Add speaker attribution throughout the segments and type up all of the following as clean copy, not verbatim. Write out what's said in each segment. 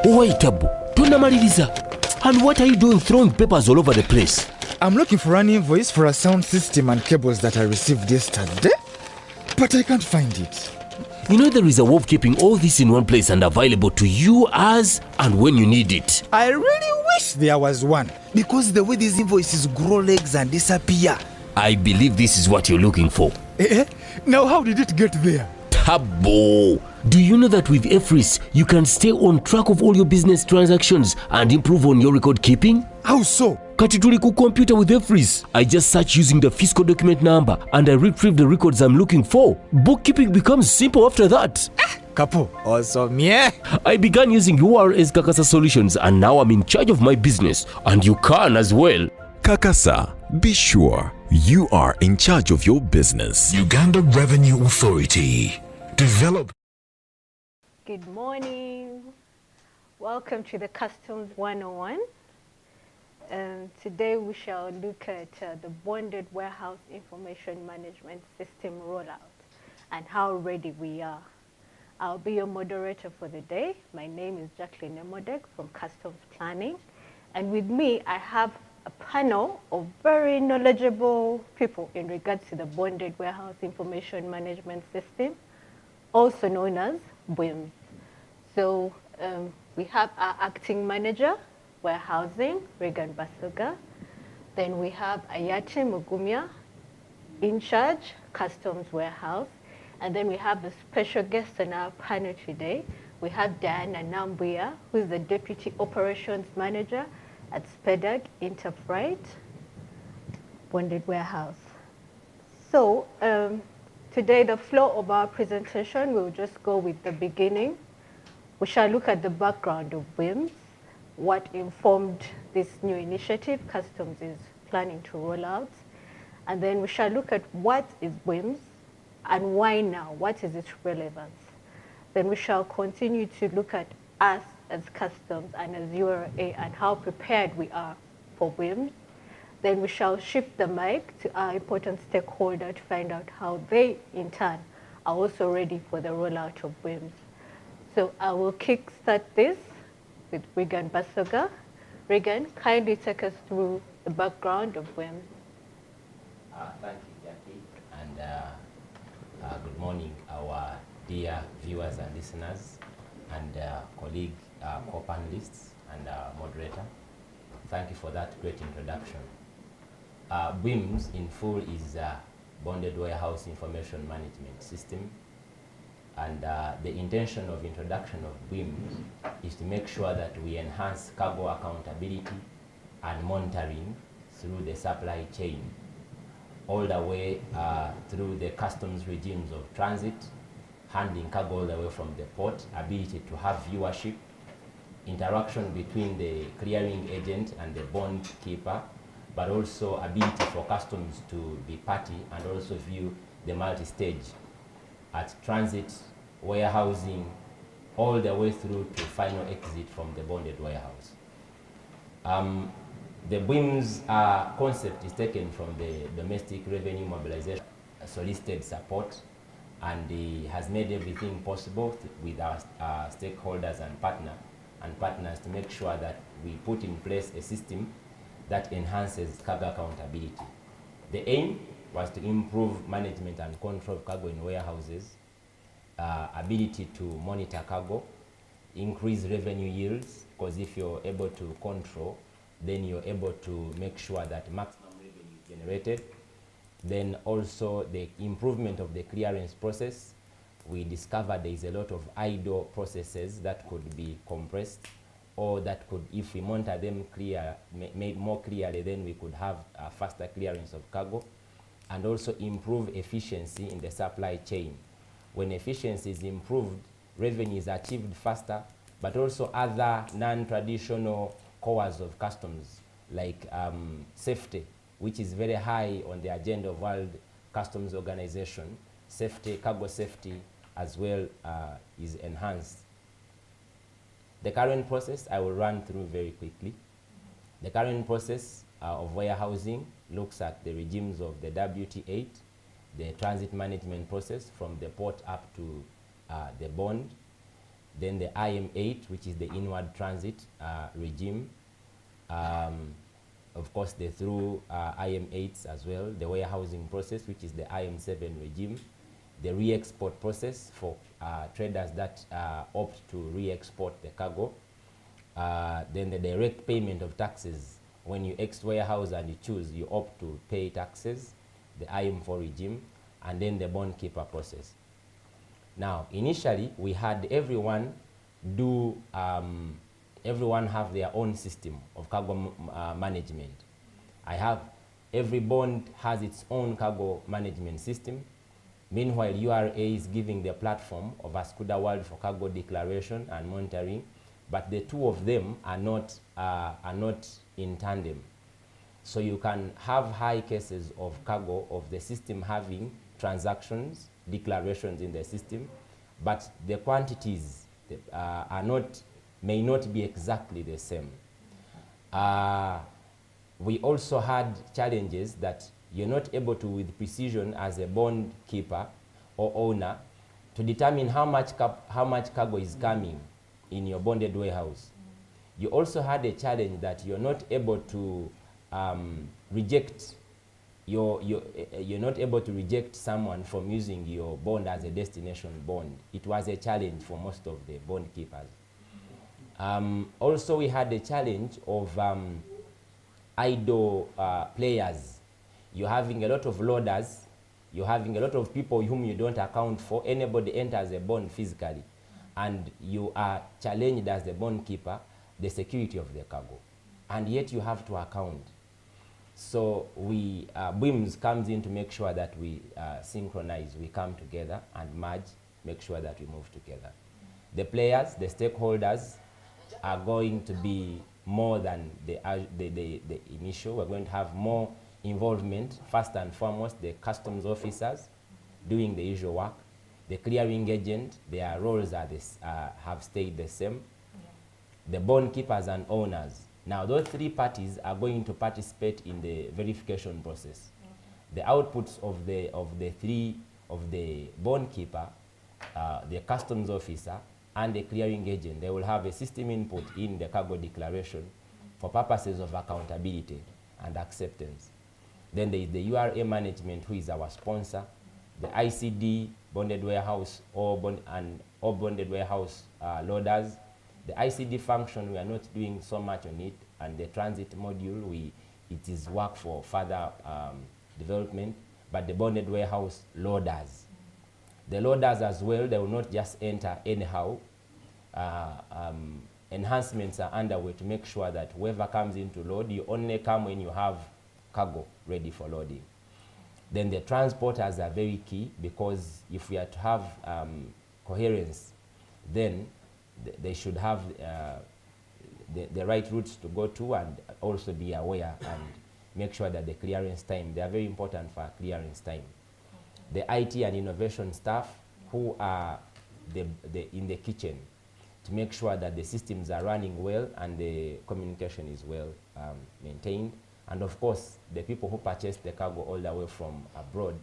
Speaker 1: Wait, Tabu, tunamaliriza. And what are you doing throwing papers all over the place?
Speaker 2: I'm looking for an invoice for a sound system and cables that I received yesterday, but I can't find it.
Speaker 1: You know there is a way of keeping all this in one place and available to you as and when you need it.
Speaker 2: I really wish there was one, because the way these invoices grow legs and disappear.
Speaker 1: I believe this is what you're looking for.
Speaker 2: Now how did it get there?
Speaker 1: Tabo! Do you know that with Efris, you can stay on track of all your business transactions and improve on your record keeping?
Speaker 2: How so?
Speaker 1: Kati tuli ku computer with Efris. I just search using the fiscal document number and I retrieve the records I'm looking for. Bookkeeping becomes simple after that.
Speaker 2: Kapo, awesome, yeah.
Speaker 1: I began using URS Kakasa Solutions and now I'm in charge of my business. And you can as well.
Speaker 3: Kakasa, be sure you are in charge of your business.
Speaker 4: Uganda Revenue Authority. Develop.
Speaker 5: Good morning. Welcome to the Customs 101. Today we shall look at the Bonded Warehouse Information Management System rollout and how ready we are. I'll be your moderator for the day. My name is Jacqueline Emodek from Customs Planning. And with me, I have a panel of very knowledgeable people in regards to the Bonded Warehouse Information Management System, also known as BWIMS. So we have our acting manager, warehousing, Regan Basuga. Then we have Ayati Mugumya, in charge, customs warehouse. And then we have a special guest on our panel today. We have Diana Nambuya, who is the deputy operations manager at SPEDAG Interfreight Bonded Warehouse. So today the flow of our presentation, we'll just go with the beginning. We shall look at the background of BWIMS, what informed this new initiative Customs is planning to roll out. And then we shall look at what is BWIMS and why now, what is its relevance. Then we shall continue to look at us as Customs and as URA and how prepared we are for BWIMS. Then we shall shift the mic to our important stakeholder to find out how they, in turn, are also ready for the rollout of BWIMS. So I will kickstart this with Regan Basoga. Regan, kindly take us through the background of BWIMS.
Speaker 6: Thank you, Jackie, and good morning, our dear viewers and listeners, and colleague, co-panelists, and moderator. Thank you for that great introduction. BWIMS in full is Bonded Warehouse Information Management System. And the intention of introduction of BWIMS is to make sure that we enhance cargo accountability and monitoring through the supply chain, all the way through the customs regimes of transit, handling cargo all the way from the port, ability to have viewership, interaction between the clearing agent and the bond keeper, but also ability for customs to be party and also view the multi-stage at transit, warehousing, all the way through to final exit from the bonded warehouse. The BWIMS concept is taken from the Domestic Revenue Mobilization Solicited Support, and has made everything possible with our stakeholders and partners to make sure that we put in place a system that enhances cargo accountability. The aim was to improve management and control of cargo in warehouses, ability to monitor cargo, increase revenue yields, because if you're able to control, then you're able to make sure that maximum revenue is generated. Then also the improvement of the clearance process. We discovered there is a lot of idle processes that could be compressed, or that could, if we monitor them made more clearly, then we could have a faster clearance of cargo, and also improve efficiency in the supply chain. When efficiency is improved, revenue is achieved faster, but also other non-traditional cores of customs, like safety, which is very high on the agenda of World Customs Organization. Safety, cargo safety as well is enhanced. The current process I will run through very quickly. The current process of warehousing looks at the regimes of the WT8, the transit management process from the port up to the bond. Then the IM8, which is the inward transit regime. Of course, the through IM8s as well, the warehousing process, which is the IM7 regime, the re-export process for traders that opt to re-export the cargo, then the direct payment of taxes. When you warehouse and you choose, you opt to pay taxes, the IM4 regime, and then the bond keeper process. Now, initially, we had everyone have their own system of cargo management. Every bond has its own cargo management system. Meanwhile, URA is giving the platform of Ascuda World for cargo declaration and monitoring, but the two of them are not in tandem. So you can have high cases of cargo of the system having transactions, declarations in the system, but the quantities may not be exactly the same. We also had challenges that you're not able to, with precision as a bond keeper or owner, to determine how much cargo is coming in your bonded warehouse. You also had a challenge that you're not able to reject you're not able to reject someone from using your bond as a destination bond. It was a challenge for most of the bond keepers. Also, we had a challenge of idle players. You're having a lot of loaders, you're having a lot of people whom you don't account for. Anybody enters a bond physically, and you are challenged as the bond keeper, the security of the cargo, and yet you have to account. So BWIMS comes in to make sure that we synchronize, we come together and merge, make sure that we move together. The players, the stakeholders are going to be more than the initial. We're going to have more involvement. First and foremost, the customs officers doing the usual work. The clearing agent, their roles have stayed the same. The bond keepers and owners. Now, those three parties are going to participate in the verification process. The outputs of the bond keeper, the customs officer, and the clearing agent, they will have a system input in the cargo declaration for purposes of accountability and acceptance. Then there is the URA management, who is our sponsor, the ICD, bonded warehouse, or bonded warehouse loaders. The ICD function, we are not doing so much on it, and the transit module, it is work for further development, but the bonded warehouse loaders. The loaders as well, they will not just enter anyhow. Enhancements are underway to make sure that whoever comes in to load, you only come when you have cargo ready for loading. Then the transporters are very key, because if we are to have coherence, then they should have the right routes to go to, and also be aware and make sure that the clearance time, they are very important for clearance time. The IT and innovation staff, who are in the kitchen, to make sure that the systems are running well and the communication is well maintained. And of course, the people who purchase the cargo all the way from abroad,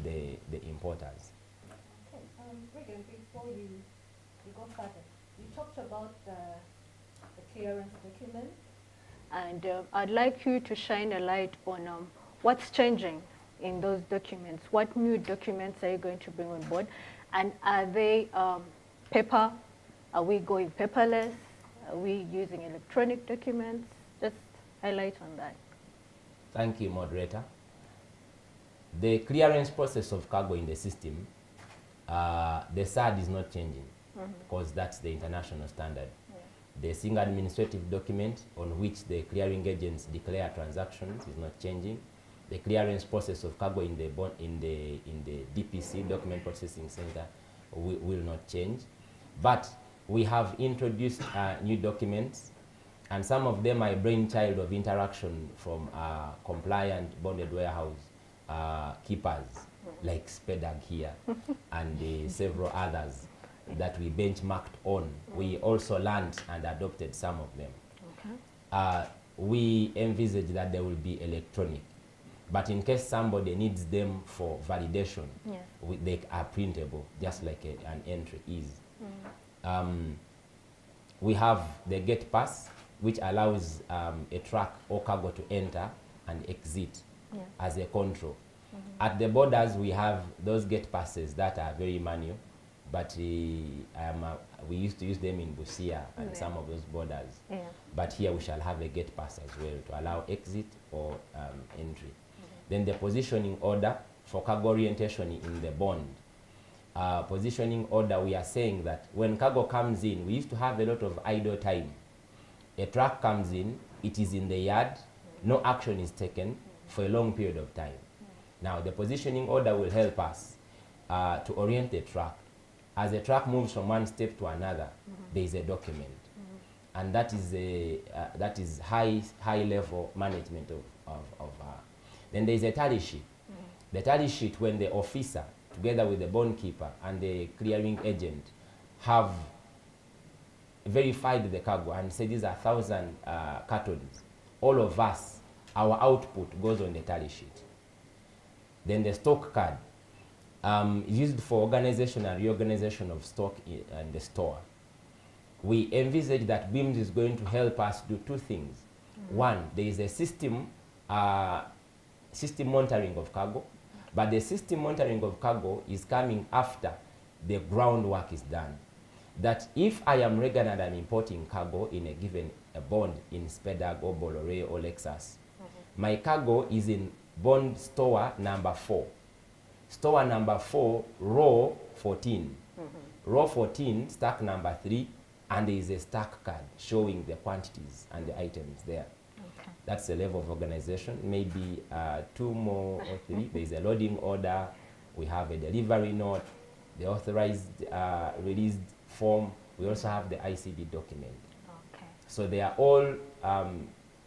Speaker 6: the importers.
Speaker 5: Okay, Regan, before you go further, you talked about the clearance document, and I'd like you to shine a light on what's changing in those documents. What new documents are you going to bring on board? And are they paper? Are we going paperless? Are we using electronic documents? Just highlight on that.
Speaker 6: Thank you, moderator. The clearance process of cargo in the system, the SAD is not changing, because that's the international standard. The single administrative document on which the clearing agents declare transactions is not changing. The clearance process of cargo in the DPC, Document Processing Center, will not change. But we have introduced new documents, and some of them are a brainchild of interaction from compliant bonded warehouse keepers, like SPEDAG here, and several others that we benchmarked on. We also learned and adopted some of them. Okay. We envisage that they will be electronic, but in case somebody needs them for validation, they are printable, just like an entry is. We have the gate pass, which allows a truck or cargo to enter and exit as a control. At the borders, we have those gate passes that are very manual, but we used to use them in Busia and some of those borders. But here we shall have a gate pass as well to allow exit or entry. Then the positioning order for cargo orientation in the bond. Positioning order, we are saying that when cargo comes in, we used to have a lot of idle time. A truck comes in, it is in the yard, no action is taken for a long period of time. Now, the positioning order will help us to orient the truck. As the truck moves from one step to another, there is a document. And that is high level management of then there is a tally sheet. The tally sheet, when the officer, together with the bond keeper and the clearing agent, have verified the cargo and say these are 1,000 cartons, all of us, our output goes on the tally sheet. Then the stock card is used for organization and reorganization of stock in the store. We envisage that BWIMS is going to help us do two things. One, there is a system monitoring of cargo, but the system monitoring of cargo is coming after the groundwork is done. That if I am regular and I'm importing cargo in a given bond in Spedag or Bolloré or Lexus, my cargo is in bond store number 4. Store number 4, row 14. Row 14, stack number 3, and there is a stack card showing the quantities and the items there. That's the level of organization. Maybe 2 more or 3. There is a loading order. We have a delivery note, the authorized released form. We also have the ICD document. So they are all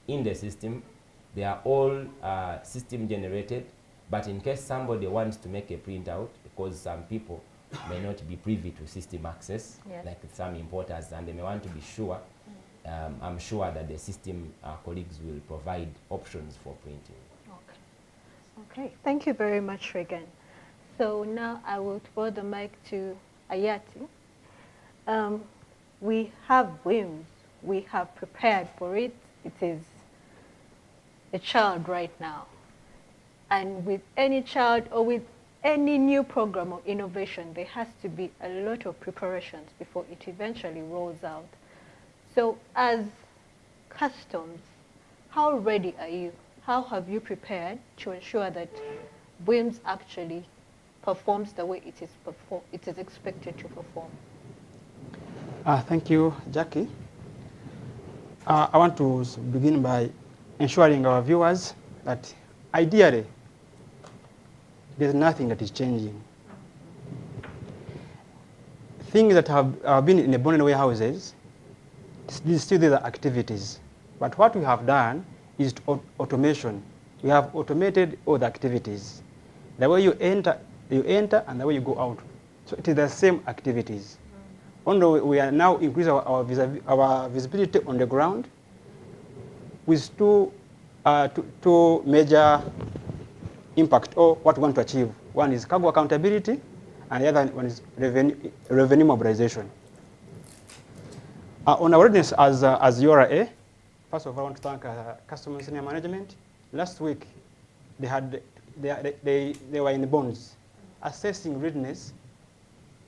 Speaker 6: in the system. They are all system generated. But in case somebody wants to make a printout, because some people may not be privy to system access, like some importers, and they may want to be sure, I'm sure that the system colleagues will provide options for printing.
Speaker 5: Okay, thank you very much, Regan. So now I will throw the mic to Ayati. We have BWIMS. We have prepared for it. It is a child right now. And with any child or with any new program or innovation, there has to be a lot of preparations before it eventually rolls out. So as customs, how ready are you? How have you prepared to ensure that BWIMS actually performs the way it is expected to perform?
Speaker 7: Thank you, Jackie. I want to begin by ensuring our viewers that ideally, there's nothing that is changing. Things that have been in the bonded warehouses, still there are activities. But what we have done is automation. We have automated all the activities. The way you enter, and the way you go out. So it is the same activities. Only we are now increasing our visibility on the ground with two major impact or what we want to achieve. One is cargo accountability, and the other one is revenue mobilization. On our readiness as URA, first of all, I want to thank customer senior management. Last week, they were in the bonds assessing readiness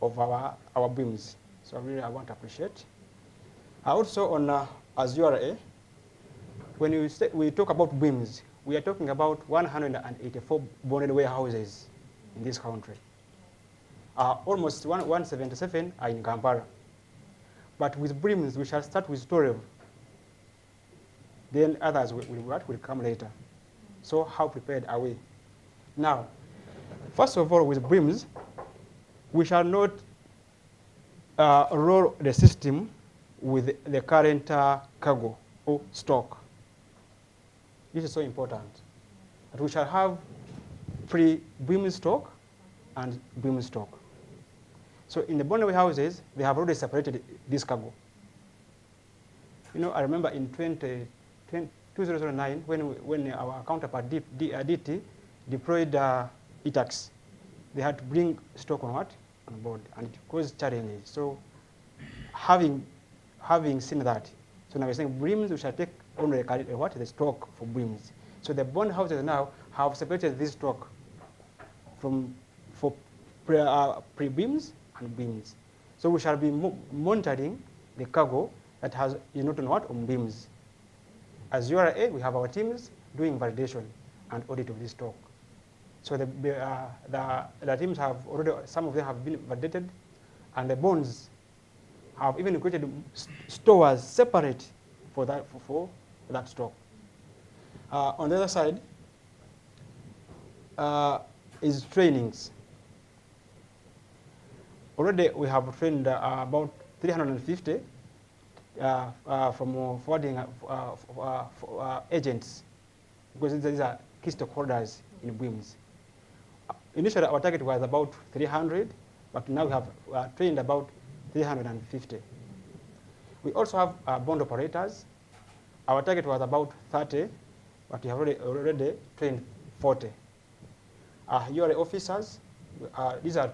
Speaker 7: of our BWIMS. So really, I want to appreciate. Also on as URA, when we talk about BWIMS, we are talking about 184 bonded warehouses in this country. Almost 177 are in Kampala. But with BWIMS, we shall start with 12. Then others will come later. So how prepared are we? Now, first of all, with BWIMS, we shall not roll the system with the current cargo or stock. This is so important. That we shall have pre-BWIMS stock and BWIMS stock. So in the bonded warehouses, they have already separated this cargo. You know, I remember in 2009 when our counterpart DT deployed ETAX, they had to bring stock on what? On board, and it caused challenges. So having seen that, so now we're saying BWIMS, we shall take only the stock for BWIMS. So the bond houses now have separated this stock for pre-BWIMS and BWIMS. So we shall be monitoring the cargo that is not on what? On BWIMS. As URA, we have our teams doing validation and audit of this stock. So the teams have already, some of them have been validated, and the bonds have even created stores separate for that stock. On the other side is trainings. Already we have trained about 350 from forwarding agents, because these are key stockholders in BWIMS. Initially, our target was about 300, but now we have trained about 350. We also have bond operators. Our target was about 30, but we have already trained 40. URA officers, these are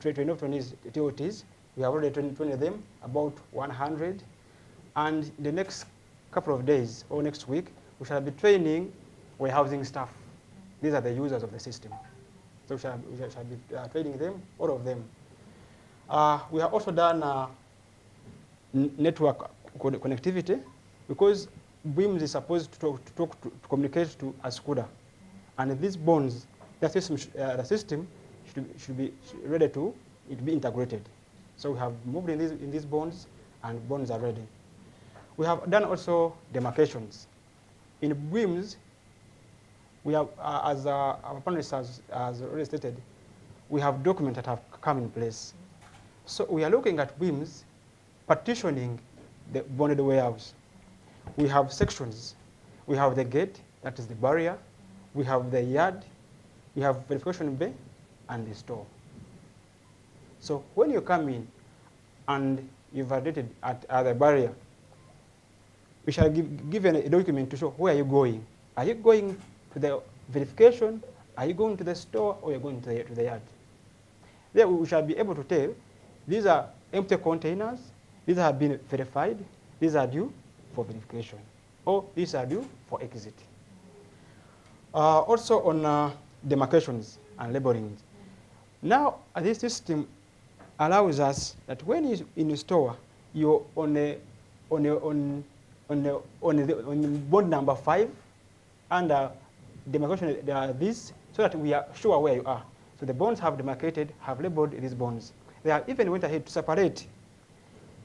Speaker 7: trained TOTs. We have already trained them, about 100. And in the next couple of days or next week, we shall be training warehousing staff. These are the users of the system. So we shall be training them, all of them. We have also done network connectivity, because BWIMS is supposed to communicate to ASCUDA. And these bonds, the system should be ready to be integrated. So we have moved in these bonds, and bonds are ready. We have done also demarcations. In BWIMS, we have, as our panelists has already stated, we have documents that have come in place. So we are looking at BWIMS partitioning the bonded warehouse. We have sections. We have the gate, that is the barrier. We have the yard. We have verification bay and the store. So when you come in and you've validated at the barrier, we shall give a document to show where are you going. Are you going to the verification? Are you going to the store, or are you going to the yard? Then we shall be able to tell these are empty containers, these have been verified, these are due for verification, or these are due for exit. Also on demarcations and labeling. Now this system allows us that when you're in a store, you're on bond number 5, and demarcation this, so that we are sure where you are. So the bonds have demarcated, have labeled these bonds. They have even went ahead to separate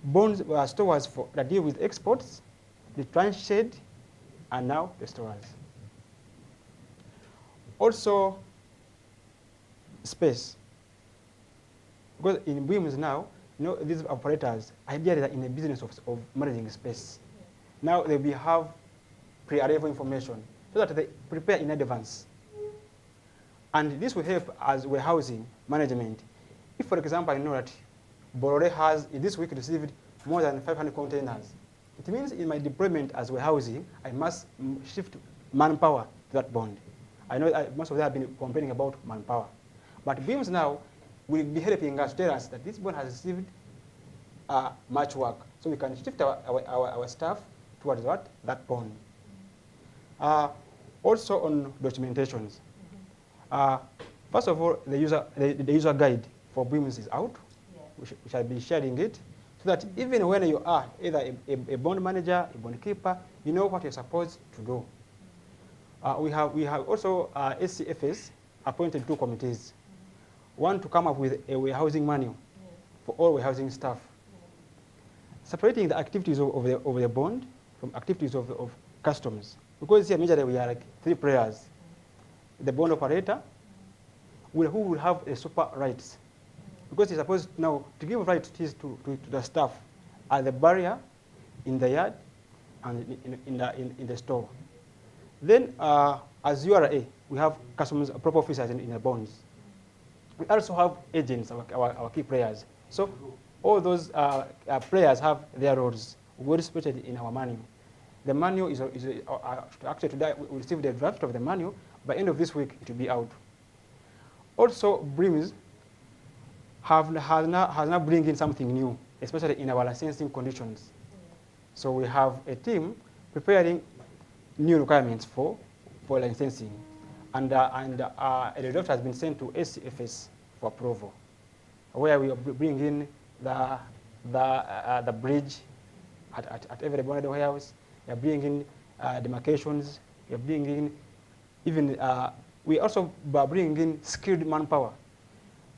Speaker 7: bonds stores that deal with exports, the transit, and now the stores. Also, space. Because in BWIMS now, these operators, ideally are in the business of managing space. Now they will have pre-arrival information so that they prepare in advance. And this will help as warehousing management. If, for example, I know that Borore has, in this week, received more than 500 containers, it means in my deployment as warehousing, I must shift manpower to that bond. I know most of them have been complaining about manpower. But BWIMS now will be helping us, tell us that this bond has received much work. So we can shift our staff towards what? That bond. Also on documentations. First of all, the user guide for BWIMS is out. Yeah. We shall be sharing it, so that even when you are either a bond manager, a bond keeper, you know what you're supposed to do. We have also SCFS appointed 2 committees. One to come up with a warehousing manual for all warehousing staff, separating the activities of the bond from activities of customs. Because here majorly we are like 3 players. The bond operator, who will have a super rights, because he's supposed now to give rights to the staff at the barrier, in the yard, and in the store. Then, as URA, we have customs proper officers in the bonds. We also have agents, our key players. So all those players have their roles well specified in our manual. The manual is actually today we received the draft of the manual. By end of this week, it will be out. Also, BWIMS has now bring in something new, especially in our licensing conditions. So we have a team preparing new requirements for licensing, and a draft has been sent to SCFS for approval, where we bring in the bridge at every bonded warehouse. We are bringing demarcations. We are bringing even we also bring in skilled manpower.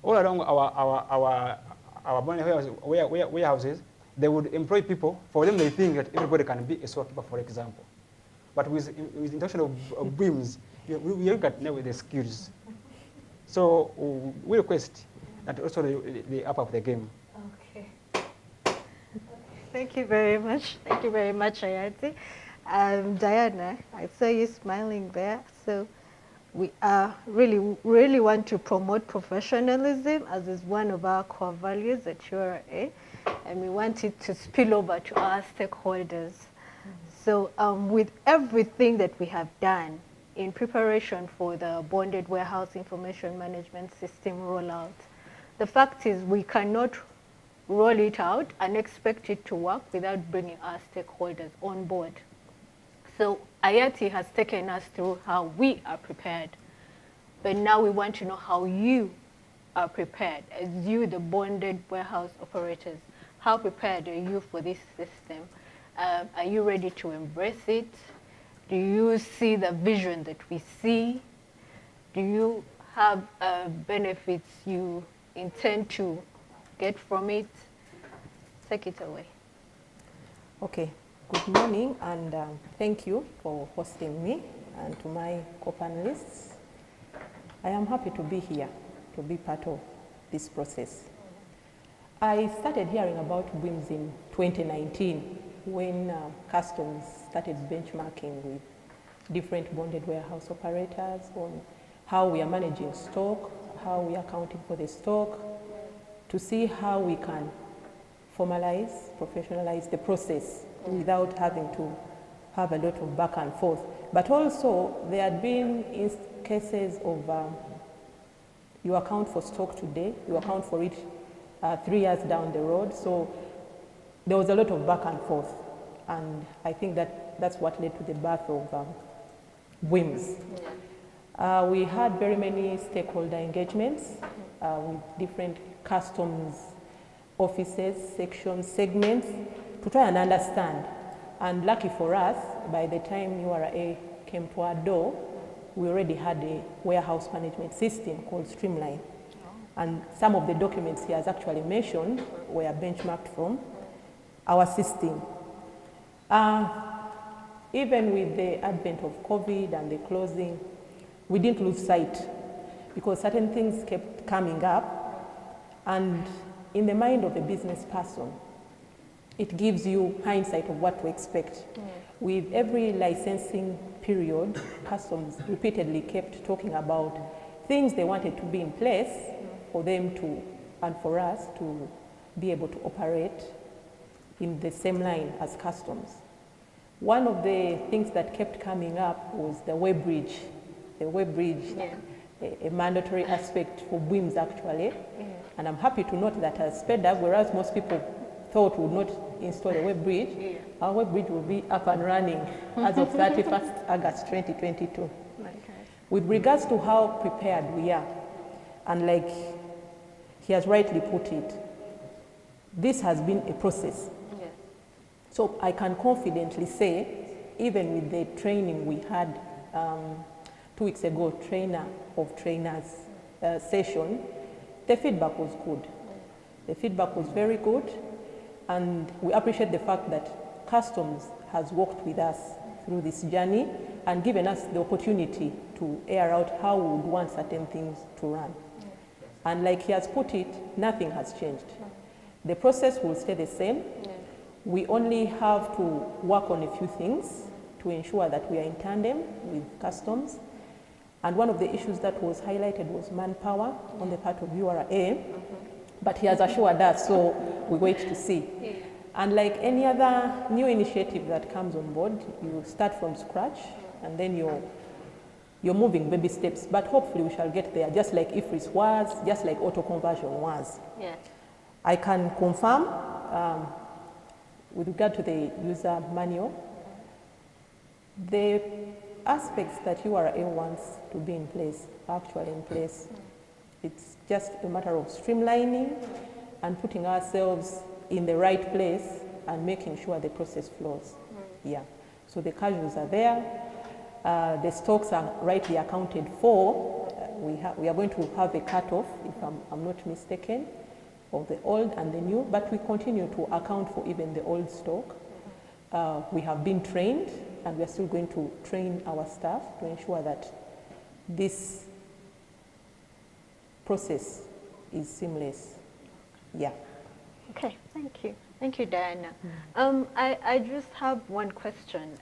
Speaker 7: All along our bonded warehouses, they would employ people. For them, they think that everybody can be a storekeeper, for example. But with the introduction of BWIMS, we look at now with the skills. So we request that also they up of the game.
Speaker 5: Okay. Thank you very much. Thank you very much, Ayati. Diana, I saw you smiling there. So we really want to promote professionalism, as is one of our core values at URA, and we want it to spill over to our stakeholders. So with everything that we have done in preparation for the bonded warehouse information management system rollout, the fact is we cannot roll it out and expect it to work without bringing our stakeholders on board. So Ayati has taken us through how we are prepared, but now we want to know how you are prepared, as you, the bonded warehouse operators. How prepared are you for this system? Are you ready to embrace it? Do you see the vision that we see? Do you have benefits you intend to get from it? Take it away.
Speaker 8: Okay, good morning, and thank you for hosting me and to my co-panelists. I am happy to be here, to be part of this process. I started hearing about BWIMS in 2019 when customs started benchmarking with different bonded warehouse operators on how we are managing stock, how we are accounting for the stock, to see how we can formalize, professionalize the process without having to have a lot of back and forth. But also, there had been cases of you account for stock today, you account for it 3 years down the road. So there was a lot of back and forth. And I think that's what led to the birth of BWIMS. We had very many stakeholder engagements with different customs offices, sections, segments, to try and understand. And lucky for us, by the time URA came to our door, we already had a warehouse management system called Streamline. And some of the documents he has actually mentioned were benchmarked from our system. Even with the advent of COVID and the closing, we didn't lose sight, because certain things kept coming up, and in the mind of a business person, it gives you hindsight of what to expect. With every licensing period, customs repeatedly kept talking about things they wanted to be in place for them to, and for us to be able to operate in the same line as customs. One of the things that kept coming up was the web bridge. The web bridge, a mandatory aspect for BWIMS actually. And I'm happy to note that as sped up, whereas most people thought we would not install a web bridge, our web bridge will be up and running as of 31st August 2022. Okay. With regards to how prepared we are, and like he has rightly put it, this has been a process. So I can confidently say, even with the training we had 2 weeks ago, trainer of trainers session, the feedback was good. The feedback was very good, and we appreciate the fact that customs has worked with us through this journey and given us the opportunity to air out how we would want certain things to run. And like he has put it, nothing has changed. The process will stay the same. We only have to work on a few things to ensure that we are in tandem with customs. And one of the issues that was highlighted was manpower on the part of URA, but he has assured us, so we wait to see. And like any other new initiative that comes on board, you start from scratch, and then You're moving baby steps, but hopefully we shall get there, just like IFRIS was, just like auto conversion was.
Speaker 5: Yeah.
Speaker 8: I can confirm with regard to the user manual, the aspects that URA wants to be in place are actually in place. It's just a matter of streamlining and putting ourselves in the right place and making sure the process flows. Yeah. So the casuals are there. The stocks are rightly accounted for. We are going to have a cutoff, if I'm not mistaken, of the old and the new, but we continue to account for even the old stock. We have been trained, and we are still going to train our staff to ensure that this process is seamless. Yeah.
Speaker 5: Okay, thank you. Thank you, Diana. I just have one question.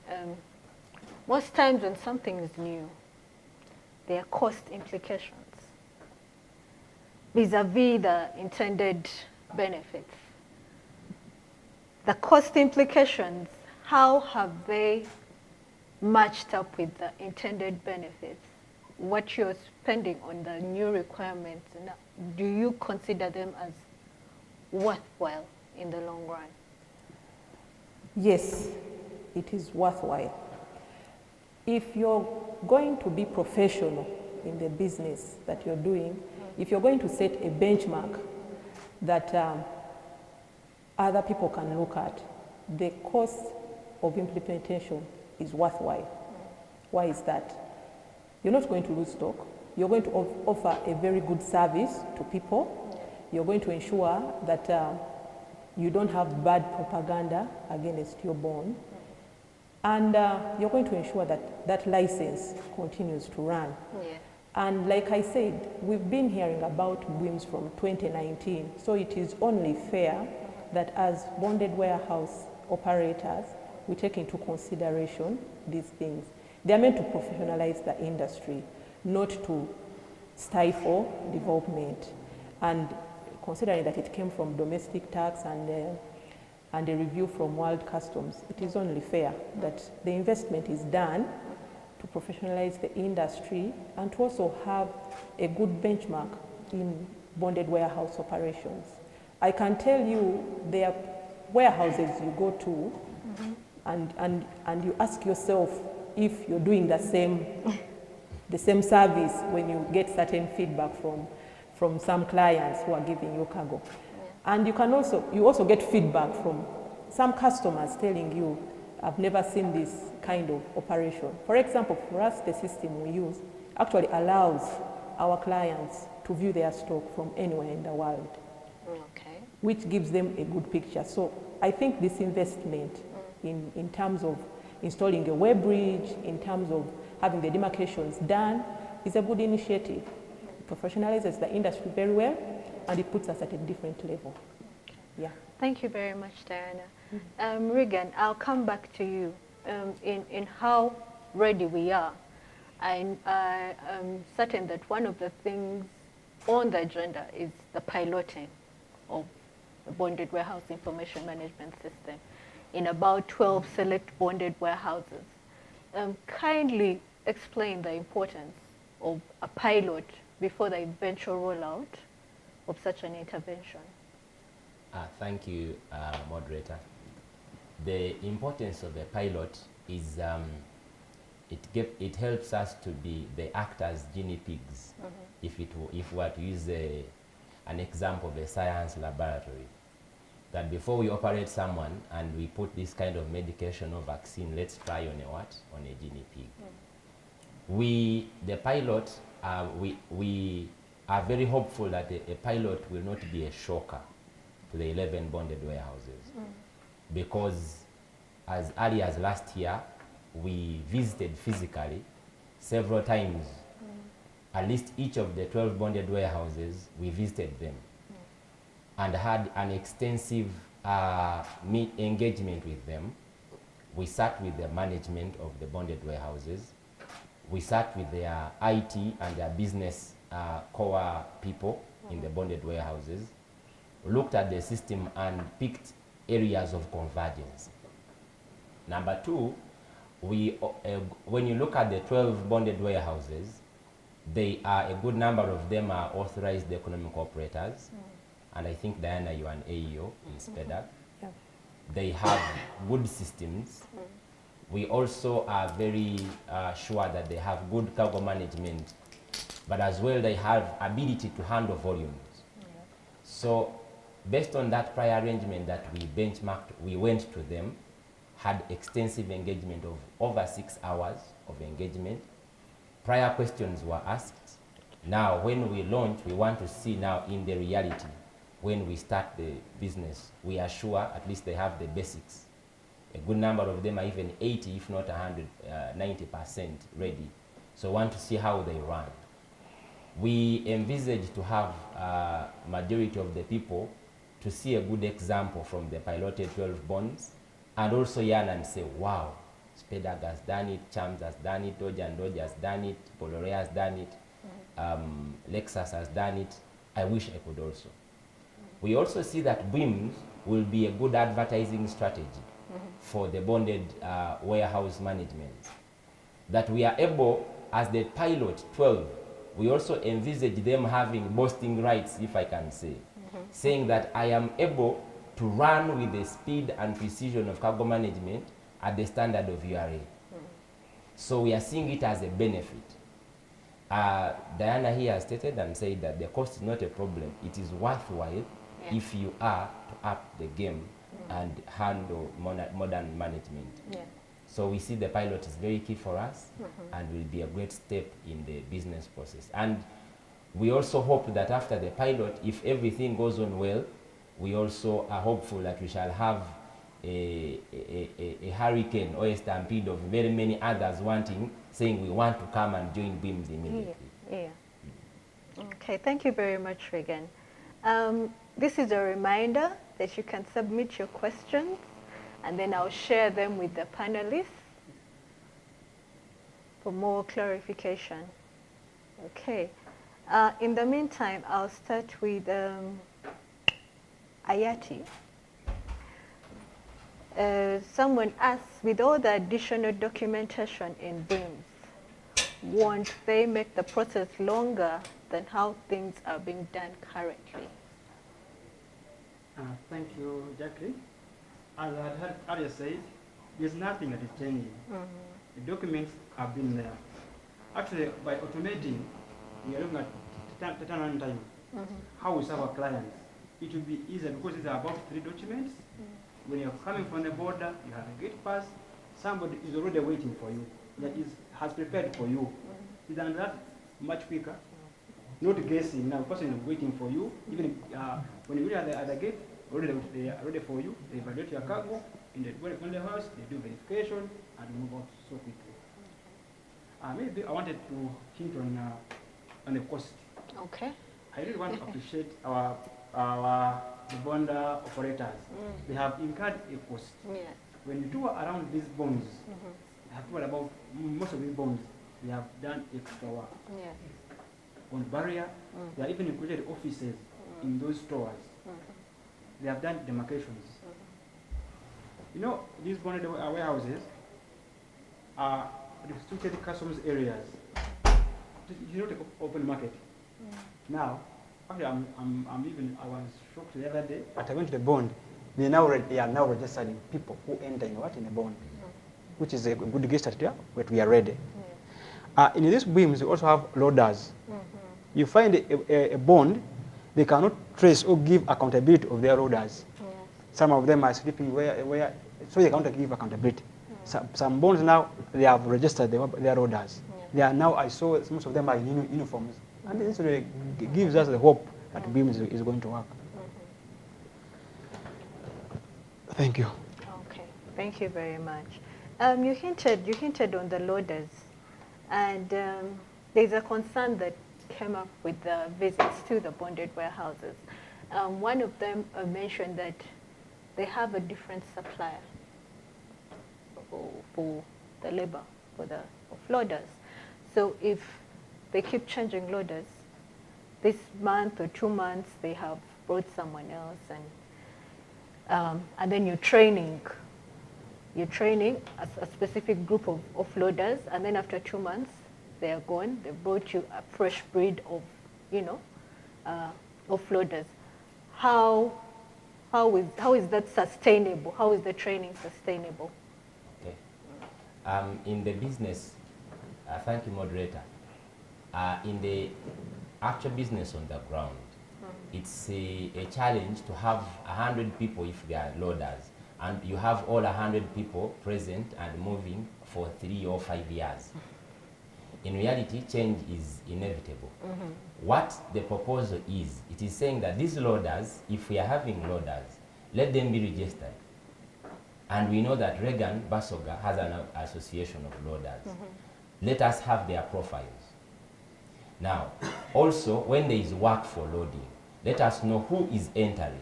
Speaker 5: Most times when something is new, there are cost implications vis-a-vis the intended benefits. The cost implications, how have they matched up with the intended benefits? What you're spending on the new requirements, do you consider them as worthwhile in the long run?
Speaker 8: Yes, it is worthwhile. If you're going to be professional in the business that you're doing, if you're going to set a benchmark that other people can look at, the cost of implementation is worthwhile. Why is that? You're not going to lose stock. You're going to offer a very good service to people. You're going to ensure that you don't have bad propaganda against your bond. And you're going to ensure that that license continues to run.
Speaker 5: Yeah.
Speaker 8: And like I said, we've been hearing about BWIMS from 2019, so it is only fair that as bonded warehouse operators, we take into consideration these things. They are meant to professionalize the industry, not to stifle development. And considering that it came from domestic tax and a review from World Customs, it is only fair that the investment is done to professionalize the industry and to also have a good benchmark in bonded warehouse operations. I can tell you there are warehouses you go to and you ask yourself if you're doing the same service when you get certain feedback from some clients who are giving you cargo. And you also get feedback from some customers telling you, I've never seen this kind of operation. For example, for us, the system we use actually allows our clients to view their stock from anywhere in the world,
Speaker 5: Okay.
Speaker 8: which gives them a good picture. So I think this investment in terms of installing a web bridge, in terms of having the demarcations done, is a good initiative. It professionalizes the industry very well, and it puts us at a different level. Yeah.
Speaker 5: Thank you very much, Diana. Regan, I'll come back to you in how ready we are. I'm certain that one of the things on the agenda is the piloting of the bonded warehouse information management system in about 12 select bonded warehouses. Kindly explain the importance of a pilot before the eventual rollout of such an intervention.
Speaker 6: Thank you, moderator. The importance of a pilot is it helps us to be the actors guinea pigs. If we were to use an example of a science laboratory, that before we operate someone and we put this kind of medication or vaccine, let's try on a what? On a guinea pig. The pilot, we are very hopeful that a pilot will not be a shocker to the 11 bonded warehouses, because as early as last year, we visited physically several times. At least each of the 12 bonded warehouses, we visited them and had an extensive engagement with them. We sat with the management of the bonded warehouses. We sat with their IT and their business core people in the bonded warehouses, looked at the system and picked areas of convergence. Number two, when you look at the 12 bonded warehouses, they are, a good number of them are authorized economic operators. And I think, Diana, you are an AEO in SPEDAC.
Speaker 8: Yeah.
Speaker 6: They have good systems. We also are very sure that they have good cargo management, but as well they have ability to handle volumes. So based on that prior arrangement that we benchmarked, we went to them, had extensive engagement of over 6 hours of engagement. Prior questions were asked. Now, when we launch, we want to see now in the reality, when we start the business, we are sure at least they have the basics. A good number of them are even 80, if not 90% ready. So we want to see how they run. We envisage to have majority of the people to see a good example from the piloted 12 bonds, and also yarn and say, wow, SPEDAC has done it, CHAMS has done it, Dodge and Dodge has done it, Polore has done it, Lexus has done it. I wish I could also. We also see that BWIMS will be a good advertising strategy for the bonded warehouse management. That we are able, as the pilot 12, we also envisage them having boasting rights, if I can say, saying that I am able to run with the speed and precision of cargo management at the standard of URA. So we are seeing it as a benefit. Diana here has stated and said that the cost is not a problem. It is worthwhile if you are to up the game and handle modern management. So we see the pilot is very key for us and will be a great step in the business process. And we also hope that after the pilot, if everything goes on well, we also are hopeful that we shall have a hurricane or a stampede of very many others saying we want to come and join BWIMS immediately.
Speaker 5: Okay, thank you very much, Regan. This is a reminder that you can submit your questions, and then I'll share them with the panelists for more clarification. Okay. In the meantime, I'll start with Ayati. Someone asked, with all the additional documentation in BWIMS, won't they make the process longer than how things are being done currently?
Speaker 7: Thank you, Jackie. As I had earlier said, there's nothing that is changing. The documents have been there. Actually, by automating, we are looking at the turnaround time. How we serve our clients. It will be easier because it's about 3 documents. When you're coming from the border, you have a gate pass. Somebody is already waiting for you. That has prepared for you. Is that much quicker? Not guessing. Now, the person is waiting for you. Even when you reach at the gate, they are ready for you. They evaluate your cargo in the house. They do verification and move out so quickly. Maybe I wanted to hint on the cost.
Speaker 5: Okay.
Speaker 7: I really want to appreciate the bond operators. They have incurred a cost. When you tour around these bonds, I have told about most of these bonds, they have done extra work. On barrier, they have even included offices in those stores. They have done demarcations. You know, these bonded warehouses are restricted customs areas. You know, the open market. Now, actually, I was shocked the other day. But I went to the bond. They are now registering people who enter in the bond, which is a good gesture there, but we are ready. In this BWIMS, we also have loaders. You find a bond, they cannot trace or give accountability of their loaders. Some of them are sleeping so they cannot give accountability. Some bonds now, they have registered their loaders. They are now, I saw most of them are in uniforms. And this really gives us the hope that BWIMS is going to work. Thank you.
Speaker 5: Okay, thank you very much. You hinted on the loaders, and there's a concern that came up with the visits to the bonded warehouses. One of them mentioned that they have a different supplier for the labor of loaders. So if they keep changing loaders, this month or 2 months they have brought someone else, and then you're training you're training a specific group of offloaders, and then after 2 months, they are gone. They brought you a fresh breed of, offloaders. How is that sustainable? How is the training sustainable?
Speaker 6: Okay. In the business, thank you, moderator. In the actual business on the ground, it's a challenge to have 100 people if they are loaders, and you have all 100 people present and moving for 3 or 5 years. In reality, change is inevitable. What the proposal is, it is saying that these loaders, if we are having loaders, let them be registered. And we know that Reagan Basoga has an association of loaders. Let us have their profiles. Now, also, when there is work for loading, let us know who is entering.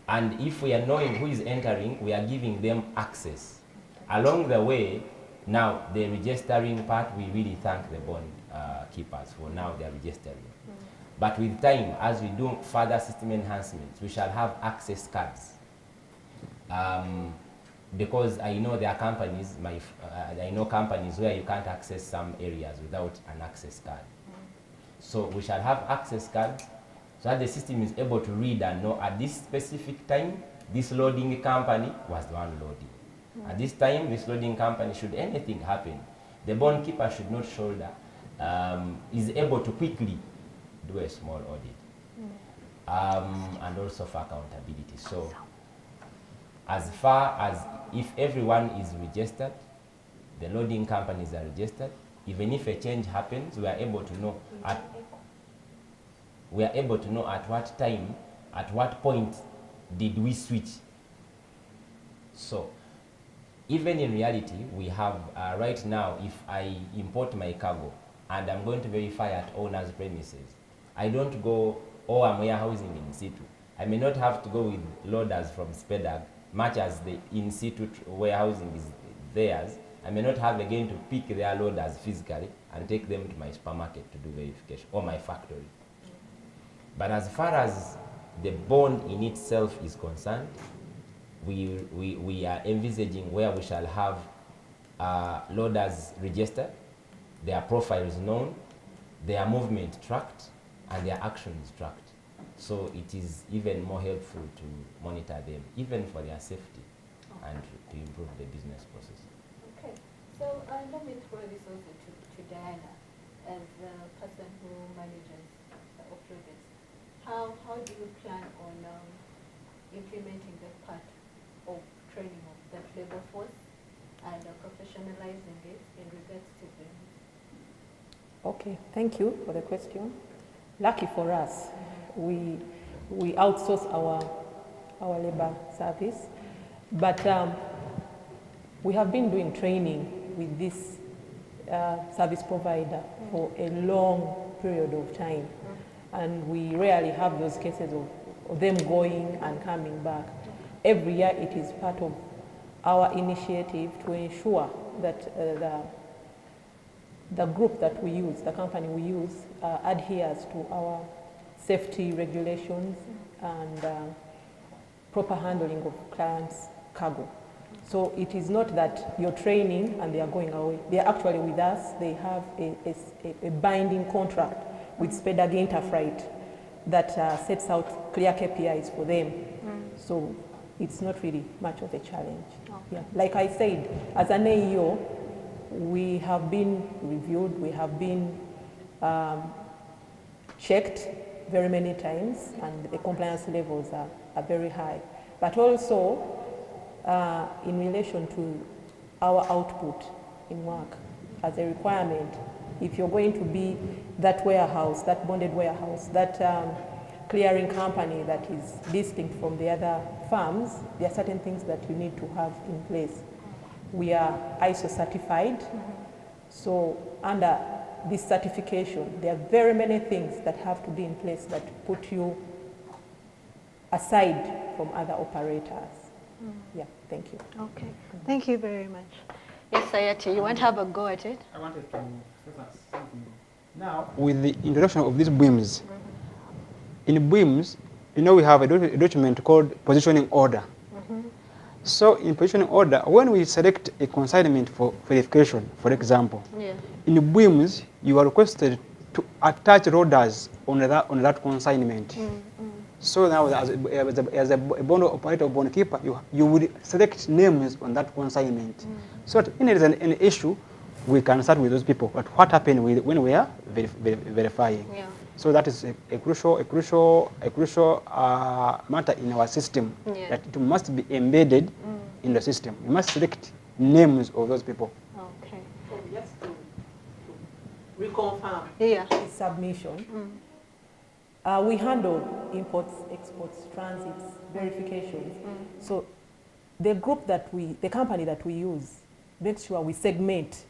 Speaker 6: And if we are knowing who is entering, we are giving them access. Along the way, now the registering part, we really thank the bond keepers for now they are registering. But with time, as we do further system enhancements, we shall have access cards. Because I know there are companies, I know companies where you can't access some areas without an access card. So we shall have access cards so that the system is able to read and know at this specific time, this loading company was the one loading. At this time, this loading company, should anything happen, the bond keeper should not shoulder, is able to quickly do a small audit. And also for accountability. So as far as if everyone is registered, the loading companies are registered, even if a change happens, we are able to know at what time, at what point did we switch. So even in reality, we have right now, if I import my cargo and I'm going to verify at owner's premises, I don't go, I'm warehousing in situ. I may not have to go with loaders from SPEDAG, much as the in situ warehousing is theirs. I may not have again to pick their loaders physically and take them to my supermarket to do verification, or my factory. But as far as the bond in itself is concerned, we are envisaging where we shall have loaders registered, their profiles known, their movement tracked, and their actions tracked. So it is even more helpful to monitor them, even for their safety, and to improve the business process.
Speaker 5: Okay, so let me throw this also to Diana, as the person who manages the offloaders. How do you plan on implementing that part of training of that labor force and professionalizing it in regards to BWIMS?
Speaker 8: Okay, thank you for the question. Lucky for us, we outsource our labor service, but we have been doing training with this service provider for a long period of time, and we rarely have those cases of them going and coming back. Every year it is part of our initiative to ensure that the group that we use, the company we use, adheres to our safety regulations and proper handling of clients' cargo. So it is not that you're training and they are going away. They are actually with us. They have a binding contract with SPEDAG Interfreight that sets out clear KPIs for them. So it's not really much of a challenge. Yeah. Like I said, as an AEO, we have been reviewed, we have been checked very many times, and the compliance levels are very high. But also, in relation to our output in work as a requirement, if you're going to be that warehouse, that bonded warehouse, that clearing company that is distinct from the other firms, there are certain things that you need to have in place. We are ISO certified, so under this certification, there are very many things that have to be in place that put you aside from other operators. Yeah, thank you.
Speaker 5: Okay, thank you very much. Yes, Sayati, you want to have a go at it?
Speaker 7: I wanted to say something. Now, with the introduction of these BWIMS, in BWIMS, we have a document called positioning order. So in positioning order, when we select a consignment for verification, for example, in BWIMS, you are requested to attach orders on that consignment. So now as a bond operator or bond keeper, you would select names on that consignment. So that when there is an issue, we can start with those people. But what happened when we are verifying?
Speaker 5: Yeah.
Speaker 7: So that is a crucial matter in our system, that it must be embedded in the system. We must select names of those people.
Speaker 5: Okay.
Speaker 8: So just to reconfirm this submission, we handle imports, exports, transits, verifications. So the company that we use, make sure we segment.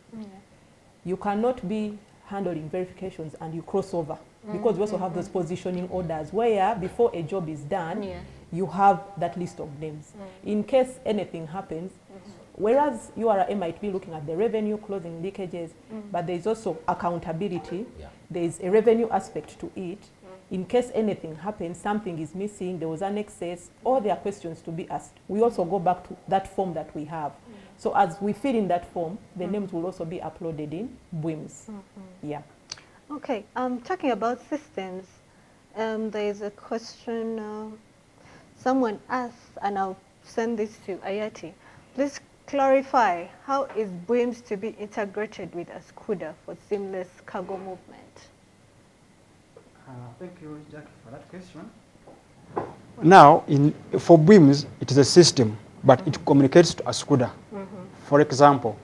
Speaker 8: You cannot be handling verifications and you cross over, because we also have those positioning orders where before a job is done, you have that list of names. In case anything happens, whereas URA might be looking at the revenue, closing leakages, but there's also accountability. There's a revenue aspect to it. In case anything happens, something is missing, there was an excess, or there are questions to be asked, we also go back to that form that we have. So as we fill in that form, the names will also be uploaded in BWIMS. Yeah.
Speaker 5: Okay, talking about systems, there is a question someone asked, and I'll send this to Ayati. Please clarify, how is BWIMS to be integrated with Ascuda for seamless cargo movement?
Speaker 7: Thank you, Jackie, for that question. Now, for BWIMS, it is a system, but it communicates to Ascuda. For example,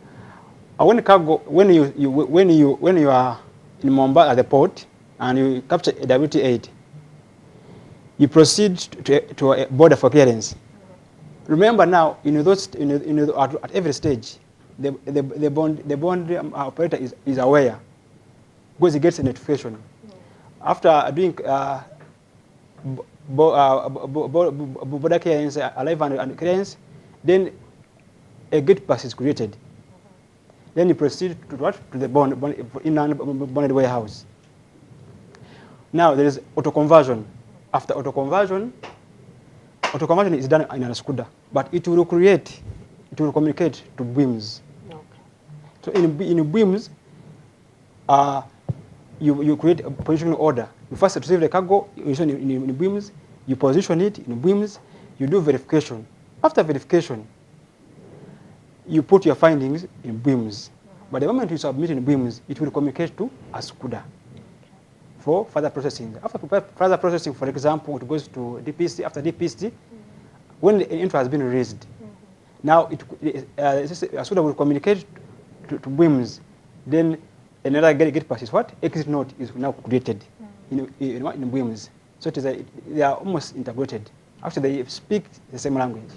Speaker 7: when you are in Mombasa at the port and you capture a WT8, you proceed to a border for clearance. Remember now, at every stage, the bond operator is aware, because he gets a notification. After doing border clearance, arrival and clearance, then a gate pass is created. Then you proceed to what? To the bonded warehouse. Now there is auto-conversion. After auto-conversion is done in an Ascuda, but it will communicate to BWIMS. So in BWIMS, you create a positioning order. You first receive the cargo, you in BWIMS, you position it in BWIMS, you do verification. After verification, you put your findings in BWIMS. But the moment you submit in BWIMS, it will communicate to Ascuda for further processing. After further processing, for example, it goes to DPC. After DPC, when the info has been raised, now Ascuda will communicate to BWIMS. Then another gate pass is what? Exit note is now created in BWIMS. So they are almost integrated. Actually, they speak the same language.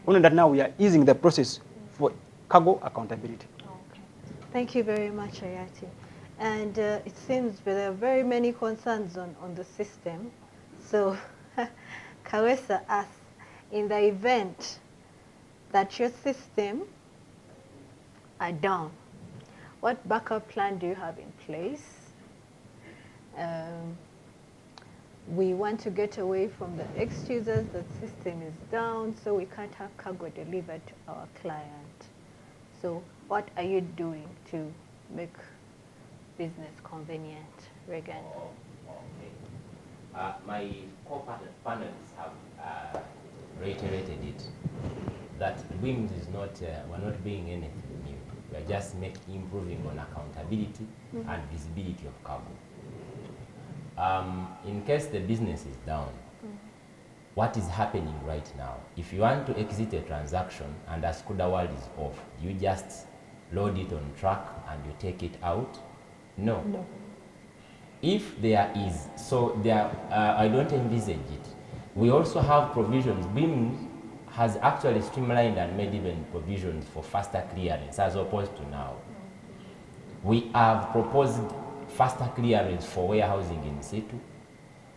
Speaker 7: Only that now we are easing the process for cargo accountability.
Speaker 5: Okay. Thank you very much, Ayati. And it seems there are very many concerns on the system. So Kawesa asks, in the event that your system are down, what backup plan do you have in place? We want to get away from the excuses that system is down, so we can't have cargo delivered to our client. So what are you doing to make business convenient, Regan?
Speaker 6: My co-panelists have reiterated it, that BWIMS is not, we're not doing anything new. We're just improving on accountability and visibility of cargo. In case the business is down, what is happening right now? If you want to exit a transaction and Ascuda world is off, you just load it on truck and you take it out? No. If there is, I don't envisage it. We also have provisions. BWIMS has actually streamlined and made even provisions for faster clearance as opposed to now. We have proposed faster clearance for warehousing in situ.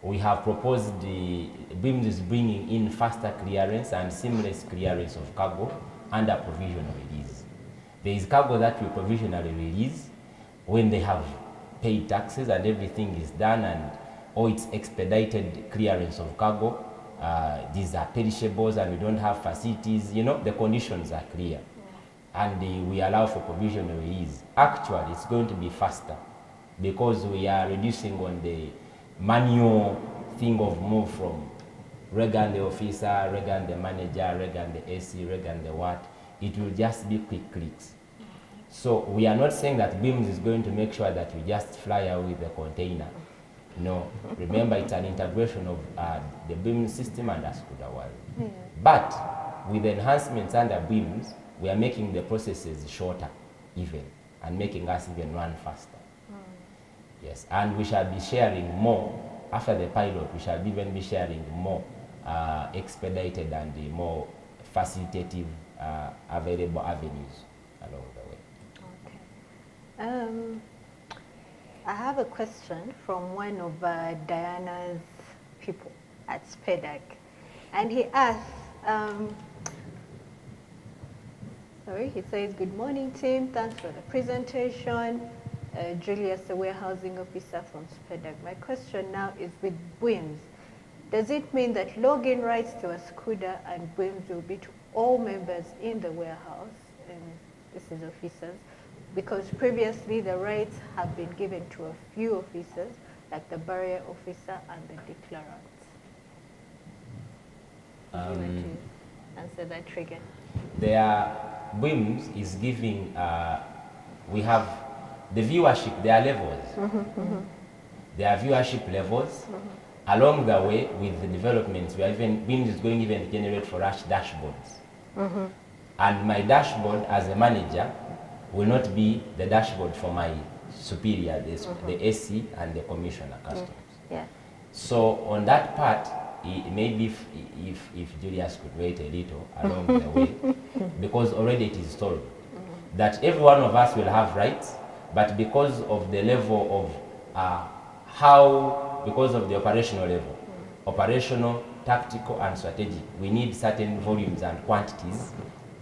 Speaker 6: We have proposed BWIMS is bringing in faster clearance and seamless clearance of cargo under provisional release. There is cargo that we provisionally release when they have paid taxes and everything is done, or it's expedited clearance of cargo these are perishables and we don't have facilities, you know, the conditions are clear. And we allow for provisional ease. Actually, it's going to be faster because we are reducing on the manual thing of move from Regan the officer, Regan the manager, Regan the AC, Regan the what. It will just be quick clicks. So we are not saying that BWIMS is going to make sure that we just fly out with the container. No, remember it's an integration of the BWIMS system and Askuda world.
Speaker 5: Yeah.
Speaker 6: But with the enhancements under BWIMS, we are making the processes shorter even and making us even run faster. Yes, and we shall be sharing more after the pilot. We shall even be sharing more expedited and the more facilitative available avenues along the way.
Speaker 5: Okay. I have a question from one of Diana's people at SPEDAC, and he asks, he says, good morning team, thanks for the presentation. Julius, the warehousing officer from SPEDAC. My question now is with BWIMS, does it mean that login rights to Askuda and BWIMS will be to all members in the warehouse, and this is officers, because previously the rights have been given to a few officers, like the barrier officer and the declarant? Would you like to answer that, Trigan?
Speaker 6: BWIMS is giving, we have the viewership, there are levels. There are viewership levels. Along the way, with the developments, BWIMS is going even to generate for us dashboards. And my dashboard as a manager will not be the dashboard for my superior, the AC and the commissioner customs.
Speaker 5: Yeah.
Speaker 6: So on that part, maybe if Julius could wait a little along the way, because already it is told that every one of us will have rights, but because of the level of because of the operational level, operational, tactical, and strategic, we need certain volumes and quantities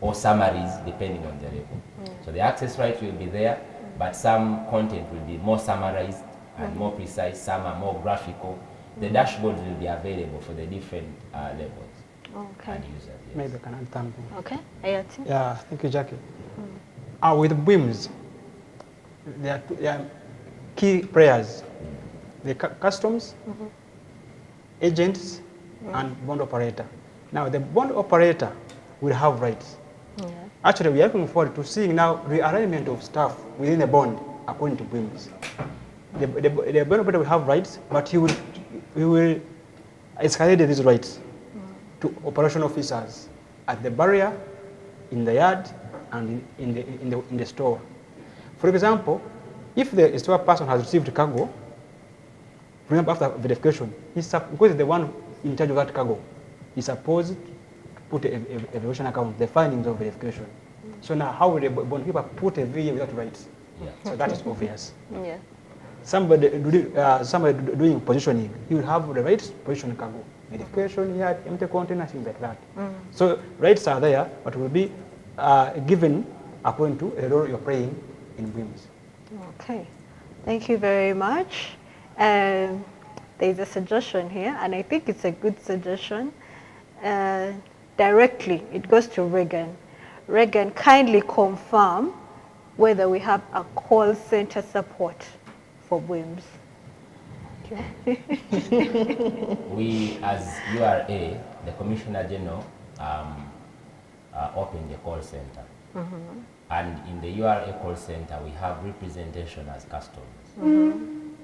Speaker 6: or summaries depending on the level. So the access rights will be there, but some content will be more summarized and more precise, some are more graphical. The dashboards will be available for the different levels and users. Yes.
Speaker 7: Maybe I can add something.
Speaker 5: Okay, Ayati?
Speaker 7: Yeah, thank you, Jackie. With BWIMS, there are key players, the customs, agents, and bond operator. Now, the bond operator will have rights. Actually, we are looking forward to seeing now realignment of staff within the bond according to BWIMS. The bond operator will have rights, but he will escalate these rights to operational officers at the barrier, in the yard, and in the store. For example, if the store person has received cargo, for example, after verification, because he's the one in charge of that cargo, he's supposed to put a verification account, the findings of verification. So now, how will the bond keeper put a VA without rights?
Speaker 6: Yeah.
Speaker 7: So that is obvious.
Speaker 5: Yeah.
Speaker 7: Somebody doing positioning, he will have the rights to position cargo, verification, yard, empty container, things like that. So rights are there, but will be given according to the role you're playing in BWIMS.
Speaker 5: Okay, thank you very much. There's a suggestion here, and I think it's a good suggestion. Directly, it goes to Regan. Regan, kindly confirm whether we have a call center support for BWIMS.
Speaker 6: We, as URA, the Commissioner General, opened the call center. And in the URA call center, we have representation as customers.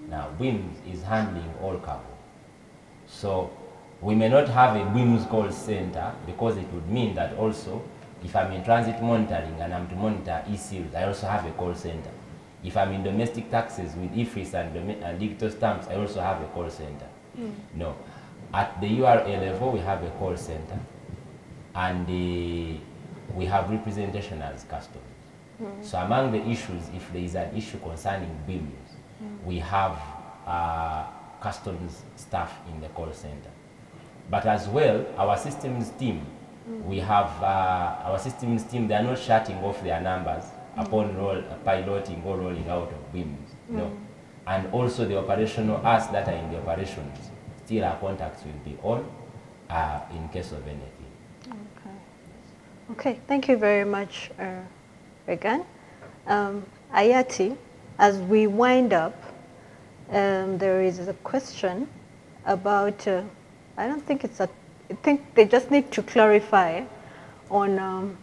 Speaker 6: Now, BWIMS is handling all cargo. So we may not have a BWIMS call center because it would mean that also, if I'm in transit monitoring and I'm to monitor e-seals, I also have a call center. If I'm in domestic taxes with IFRIS and digital stamps, I also have a call center. No. At the URA level, we have a call center, and we have representation as customers. So among the issues, if there is an issue concerning BWIMS, we have customs staff in the call center. But as well, our systems team, we have our systems team, they are not shutting off their numbers upon piloting or rolling out of BWIMS. No. And also the operational, us that are in the operations, still our contacts will be on. in case of anything.
Speaker 5: Okay. Okay, thank you very much, Regan. Ayati, as we wind up, there is a question about, I don't think it's a, I think they just need to clarify on,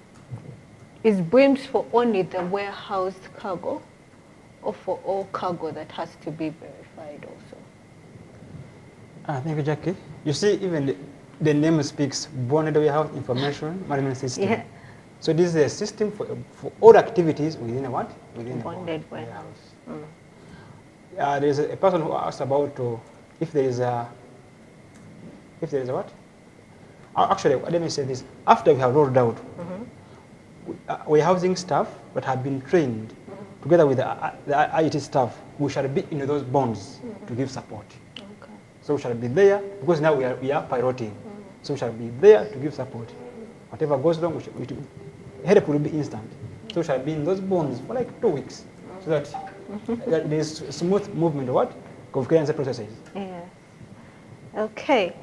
Speaker 5: is BWIMS for only the warehoused cargo or for all cargo that has to be verified also?
Speaker 7: Thank you, Jackie. You see, even the name speaks bonded warehouse information management system.
Speaker 5: Yeah.
Speaker 7: So this is a system for all activities within a what? Within a
Speaker 5: Bonded warehouse.
Speaker 7: There is a person who asked about if there is a what? Actually, let me say this. After we have rolled out, warehousing staff that have been trained together with the IT staff, we shall be in those bonds to give support.
Speaker 5: Okay.
Speaker 7: So we shall be there because now we are piloting. So we shall be there to give support. Whatever goes wrong, help will be instant. So we shall be in those bonds for like 2 weeks, so that there is smooth movement of what? Of clearance processes.
Speaker 5: Yeah. Okay.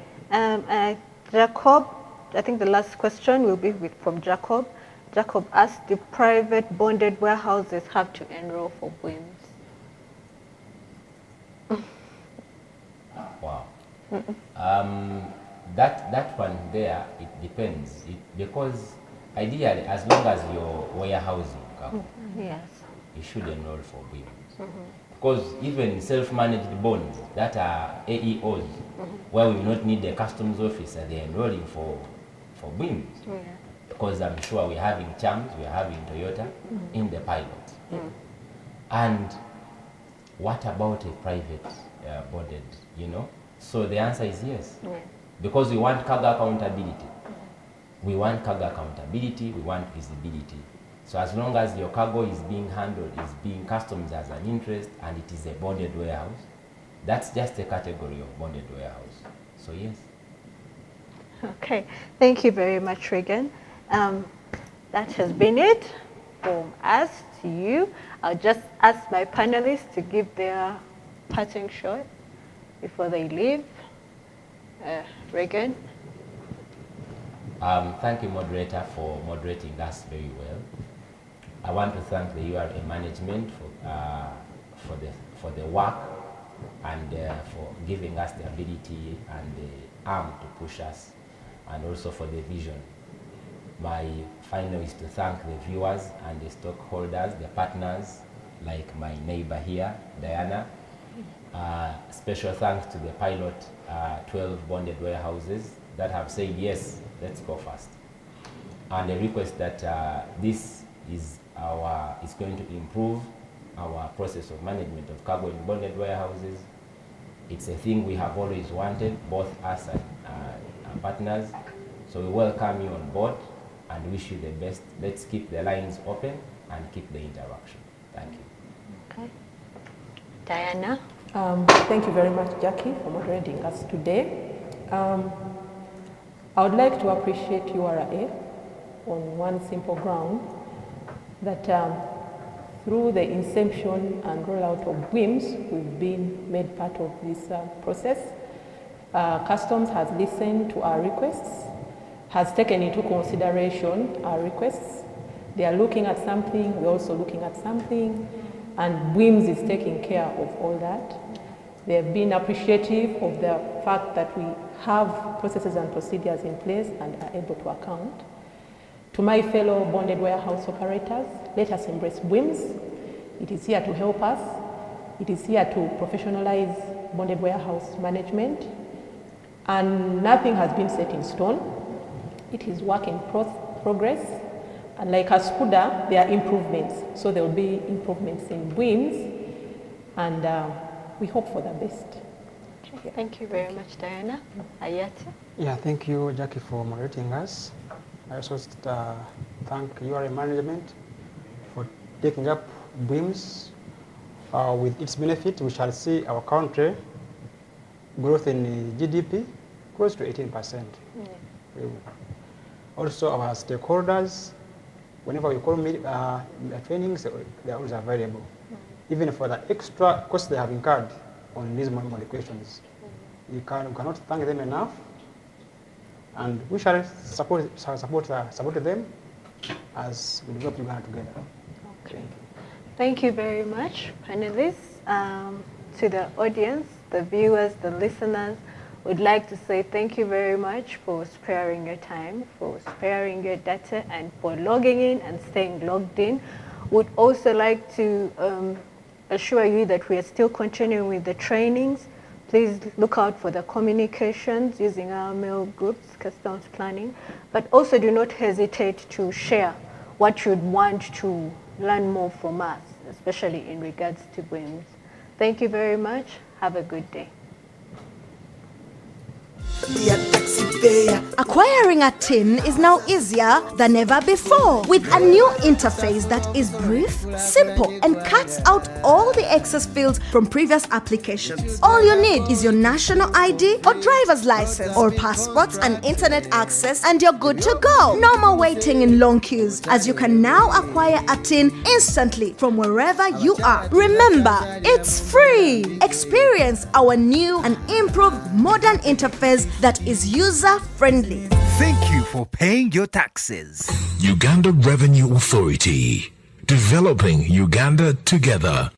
Speaker 5: Jacob, I think the last question will be from Jacob. Jacob asked, do private bonded warehouses have to enroll for BWIMS?
Speaker 6: Wow. That one there, it depends. Because ideally, as long as you're warehousing cargo,
Speaker 5: Yes.
Speaker 6: you should enroll for BWIMS. Because even self-managed bonds that are AEOs, where we will not need a customs officer, they're enrolling for BWIMS.
Speaker 5: Yeah.
Speaker 6: Because I'm sure we're having Chams, we're having Toyota in the pilot. And what about a private bonded, you know? So the answer is yes.
Speaker 5: Yeah.
Speaker 6: Because we want cargo accountability. We want cargo accountability, we want visibility. So as long as your cargo is being handled, is being customs as an interest, and it is a bonded warehouse, that's just a category of bonded warehouse. So yes.
Speaker 5: Okay. Thank you very much, Regan. That has been it from us to you. I'll just ask my panelists to give their parting shot before they leave. Regan?
Speaker 6: Thank you, moderator, for moderating us very well. I want to thank the URA management for the work and for giving us the ability and the arm to push us, and also for the vision. My final is to thank the viewers and the stockholders, the partners, like my neighbor here, Diana. Special thanks to the pilot 12 bonded warehouses that have said, yes, let's go fast. And a request that this is going to improve our process of management of cargo in bonded warehouses. It's a thing we have always wanted, both us and our partners. So we welcome you on board and wish you the best. Let's keep the lines open and keep the interaction. Thank you.
Speaker 5: Okay. Diana?
Speaker 8: Thank you very much, Jackie, for moderating us today. I would like to appreciate URA on one simple ground, that through the inception and rollout of BWIMS, we've been made part of this process. Customs has listened to our requests, has taken into consideration our requests. They are looking at something, we're also looking at something, and BWIMS is taking care of all that. They have been appreciative of the fact that we have processes and procedures in place and are able to account. To my fellow bonded warehouse operators, let us embrace BWIMS. It is here to help us. It is here to professionalize bonded warehouse management. And nothing has been set in stone. It is work in progress. And like Askuda, there are improvements. So there will be improvements in BWIMS. And we hope for the best.
Speaker 5: Okay. Yeah. Thank you very much, Diana. Ayati?
Speaker 7: Yeah, thank you, Jackie, for moderating us. I also thank URA management for taking up BWIMS. With its benefit, we shall see our country growth in GDP close to 18%. Yeah. Also, our stakeholders, whenever we call trainings, they are always available. Even for the extra costs they have incurred on these modifications. We cannot thank them enough. And we shall support them as we develop Uganda together.
Speaker 5: Okay. Thank you very much, panelists. To the audience, the viewers, the listeners, would like to say thank you very much for sparing your time, for sparing your data, and for logging in and staying logged in. Would also like to assure you that we are still continuing with the trainings. Please look out for the communications using our mail groups, customs planning, but also do not hesitate to share what you'd want to learn more from us, especially in regards to BWIMS. Thank you very much. Have a good day.
Speaker 9: Acquiring a tin is now easier than ever before with a new interface that is brief, simple, and cuts out all the excess fields from previous applications. All you need is your national ID or driver's license or passports and internet access, and you're good to go. No more waiting in long queues, as you can now acquire a tin instantly from wherever you are. Remember, it's free. Experience our new and improved modern interface that is user-friendly.
Speaker 10: Thank you for paying your taxes.
Speaker 4: Uganda Revenue Authority. Developing Uganda together.